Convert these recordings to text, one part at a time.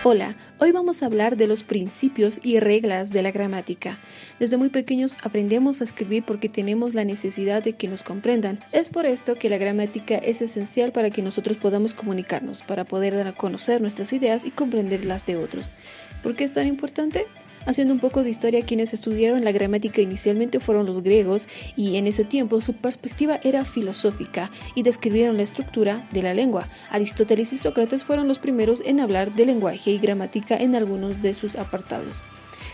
Hola, hoy vamos a hablar de los principios y reglas de la gramática. Desde muy pequeños aprendemos a escribir porque tenemos la necesidad de que nos comprendan. Es por esto que la gramática es esencial para que nosotros podamos comunicarnos, para poder dar a conocer nuestras ideas y comprender las de otros. ¿Por qué es tan importante? Haciendo un poco de historia, quienes estudiaron la gramática inicialmente fueron los griegos y en ese tiempo su perspectiva era filosófica y describieron la estructura de la lengua. Aristóteles y Sócrates fueron los primeros en hablar de lenguaje y gramática en algunos de sus apartados.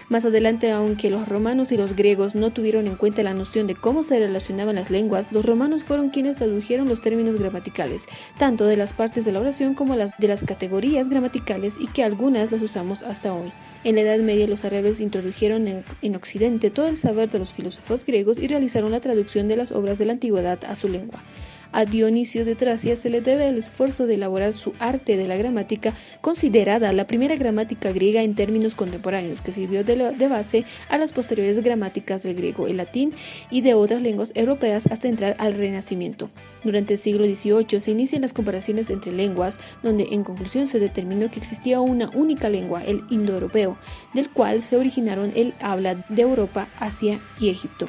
Más adelante, aunque los romanos y los griegos no tuvieron en cuenta la noción de cómo se relacionaban las lenguas, los romanos fueron quienes tradujeron los términos gramaticales, tanto de las partes de la oración como de las categorías gramaticales, y que algunas las usamos hasta hoy. En la Edad Media, los árabes introdujeron en Occidente todo el saber de los filósofos griegos y realizaron la traducción de las obras de la antigüedad a su lengua. A Dionisio de Tracia se le debe el esfuerzo de elaborar su arte de la gramática, considerada la primera gramática griega en términos contemporáneos, que sirvió de base a las posteriores gramáticas del griego, el latín y de otras lenguas europeas hasta entrar al Renacimiento. Durante el siglo XVIII se inician las comparaciones entre lenguas, donde en conclusión se determinó que existía una única lengua, el indoeuropeo, del cual se originaron el habla de Europa, Asia y Egipto.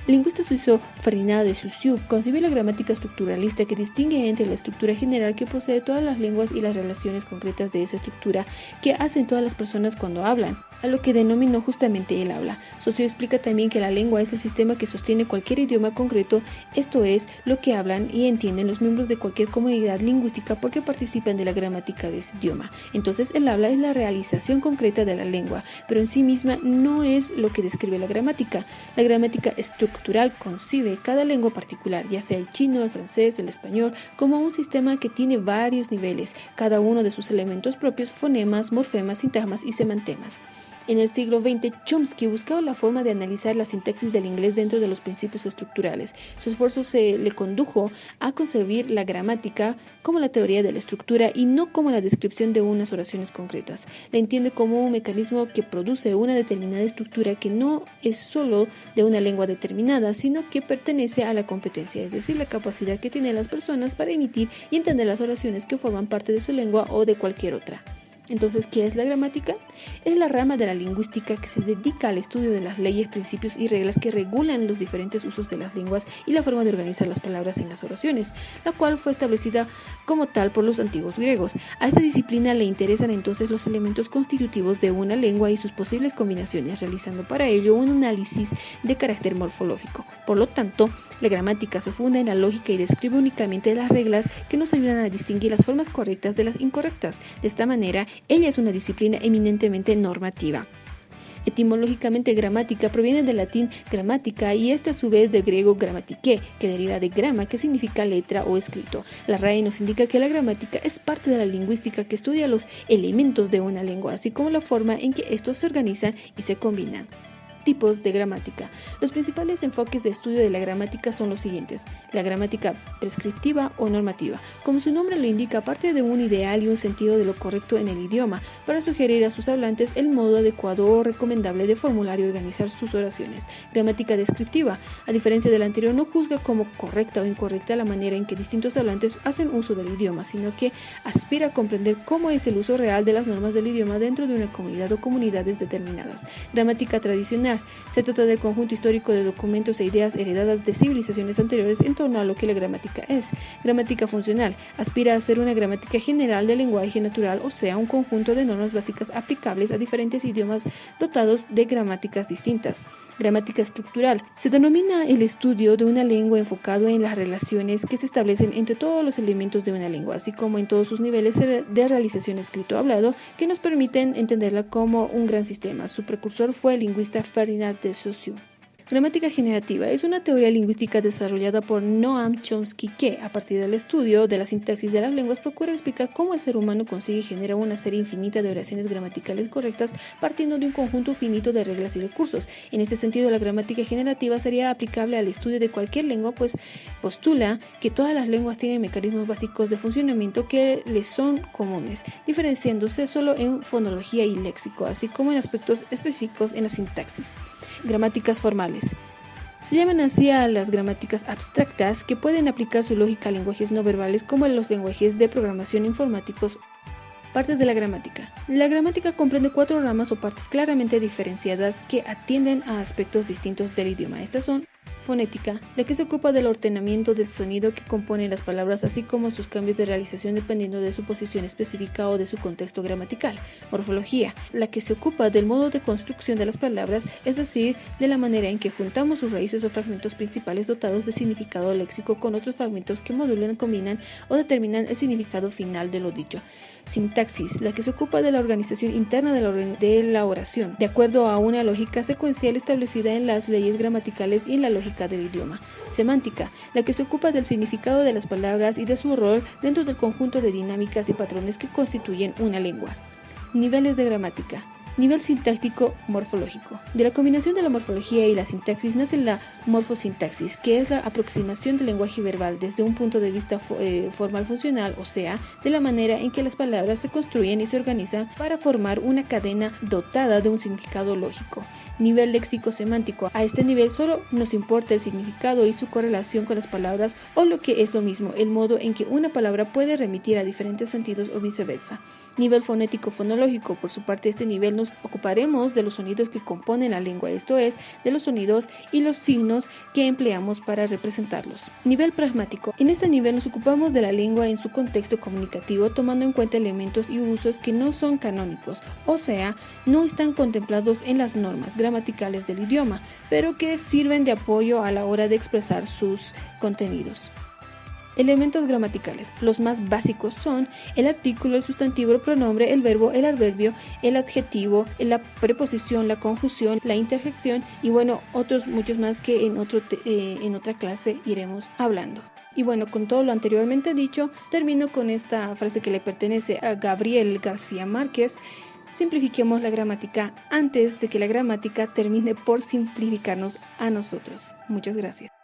El lingüista suizo Ferdinand de Saussure concibió la gramática estructuralista, que distingue entre la estructura general que posee todas las lenguas y las relaciones concretas de esa estructura que hacen todas las personas cuando hablan, a lo que denominó justamente el habla. Saussure explica también que la lengua es el sistema que sostiene cualquier idioma concreto, esto es, lo que hablan y entienden los miembros de cualquier comunidad lingüística porque participan de la gramática de ese idioma. Entonces, el habla es la realización concreta de la lengua, pero en sí misma no es lo que describe la gramática. La gramática estructural concibe cada lengua particular, ya sea el chino, el francés, el español, como un sistema que tiene varios niveles, cada uno de sus elementos propios, fonemas, morfemas, sintagmas y semantemas. En el siglo XX, Chomsky buscaba la forma de analizar la sintaxis del inglés dentro de los principios estructurales. Su esfuerzo se le condujo a concebir la gramática como la teoría de la estructura y no como la descripción de unas oraciones concretas. La entiende como un mecanismo que produce una determinada estructura que no es solo de una lengua determinada, sino que pertenece a la competencia, es decir, la capacidad que tienen las personas para emitir y entender las oraciones que forman parte de su lengua o de cualquier otra. Entonces, ¿qué es la gramática? Es la rama de la lingüística que se dedica al estudio de las leyes, principios y reglas que regulan los diferentes usos de las lenguas y la forma de organizar las palabras en las oraciones, la cual fue establecida como tal por los antiguos griegos. A esta disciplina le interesan entonces los elementos constitutivos de una lengua y sus posibles combinaciones, realizando para ello un análisis de carácter morfológico. Por lo tanto, la gramática se funda en la lógica y describe únicamente las reglas que nos ayudan a distinguir las formas correctas de las incorrectas. De esta manera, ella es una disciplina eminentemente normativa. Etimológicamente, gramática proviene del latín gramática y a su vez del griego grammatike, que deriva de grama, que significa letra o escrito. La RAE nos indica que la gramática es parte de la lingüística que estudia los elementos de una lengua, así como la forma en que estos se organizan y se combinan. Tipos de gramática. Los principales enfoques de estudio de la gramática son los siguientes. La gramática prescriptiva o normativa. Como su nombre lo indica, parte de un ideal y un sentido de lo correcto en el idioma para sugerir a sus hablantes el modo adecuado o recomendable de formular y organizar sus oraciones. Gramática descriptiva. A diferencia de la anterior, no juzga como correcta o incorrecta la manera en que distintos hablantes hacen uso del idioma, sino que aspira a comprender cómo es el uso real de las normas del idioma dentro de una comunidad o comunidades determinadas. Gramática tradicional. Se trata del conjunto histórico de documentos e ideas heredadas de civilizaciones anteriores en torno a lo que la gramática es. Gramática funcional. Aspira a ser una gramática general del lenguaje natural, o sea, un conjunto de normas básicas aplicables a diferentes idiomas dotados de gramáticas distintas. Gramática estructural. Se denomina el estudio de una lengua enfocado en las relaciones que se establecen entre todos los elementos de una lengua, así como en todos sus niveles de realización escrito-hablado, que nos permiten entenderla como un gran sistema. Su precursor fue el lingüista Ferdinand de Saussure. Gramática generativa es una teoría lingüística desarrollada por Noam Chomsky que, a partir del estudio de la sintaxis de las lenguas, procura explicar cómo el ser humano consigue generar una serie infinita de oraciones gramaticales correctas partiendo de un conjunto finito de reglas y recursos. En este sentido, la gramática generativa sería aplicable al estudio de cualquier lengua, pues postula que todas las lenguas tienen mecanismos básicos de funcionamiento que les son comunes, diferenciándose solo en fonología y léxico, así como en aspectos específicos en la sintaxis. Gramáticas formales. Se llaman así a las gramáticas abstractas que pueden aplicar su lógica a lenguajes no verbales como los lenguajes de programación informáticos Partes de la gramática. La gramática comprende 4 ramas o partes claramente diferenciadas que atienden a aspectos distintos del idioma. Estas son: fonética, la que se ocupa del ordenamiento del sonido que compone las palabras, así como sus cambios de realización dependiendo de su posición específica o de su contexto gramatical. Morfología, la que se ocupa del modo de construcción de las palabras, es decir, de la manera en que juntamos sus raíces o fragmentos principales dotados de significado léxico con otros fragmentos que modulan, combinan o determinan el significado final de lo dicho. Sintaxis, la que se ocupa de la organización interna de la oración, de acuerdo a una lógica secuencial establecida en las leyes gramaticales y en la lógica del idioma. Semántica, la que se ocupa del significado de las palabras y de su rol dentro del conjunto de dinámicas y patrones que constituyen una lengua. Niveles de gramática. Nivel sintáctico morfológico. De la combinación de la morfología y la sintaxis nace la morfosintaxis, que es la aproximación del lenguaje verbal desde un punto de vista formal funcional, o sea, de la manera en que las palabras se construyen y se organizan para formar una cadena dotada de un significado lógico. Nivel léxico semántico. A este nivel solo nos importa el significado y su correlación con las palabras, o lo que es lo mismo, el modo en que una palabra puede remitir a diferentes sentidos o viceversa. Nivel fonético fonológico. Por su parte, este nivel nos ocuparemos de los sonidos que componen la lengua, esto es, de los sonidos y los signos que empleamos para representarlos. Nivel pragmático. En este nivel nos ocupamos de la lengua en su contexto comunicativo, tomando en cuenta elementos y usos que no son canónicos, o sea, no están contemplados en las normas gramaticales del idioma, pero que sirven de apoyo a la hora de expresar sus contenidos. Elementos gramaticales. Los más básicos son el artículo, el sustantivo, el pronombre, el verbo, el adverbio, el adjetivo, la preposición, la conjunción, la interjección y bueno, otros muchos más que en otra clase iremos hablando. Y bueno, con todo lo anteriormente dicho, termino con esta frase que le pertenece a Gabriel García Márquez: simplifiquemos la gramática antes de que la gramática termine por simplificarnos a nosotros. Muchas gracias.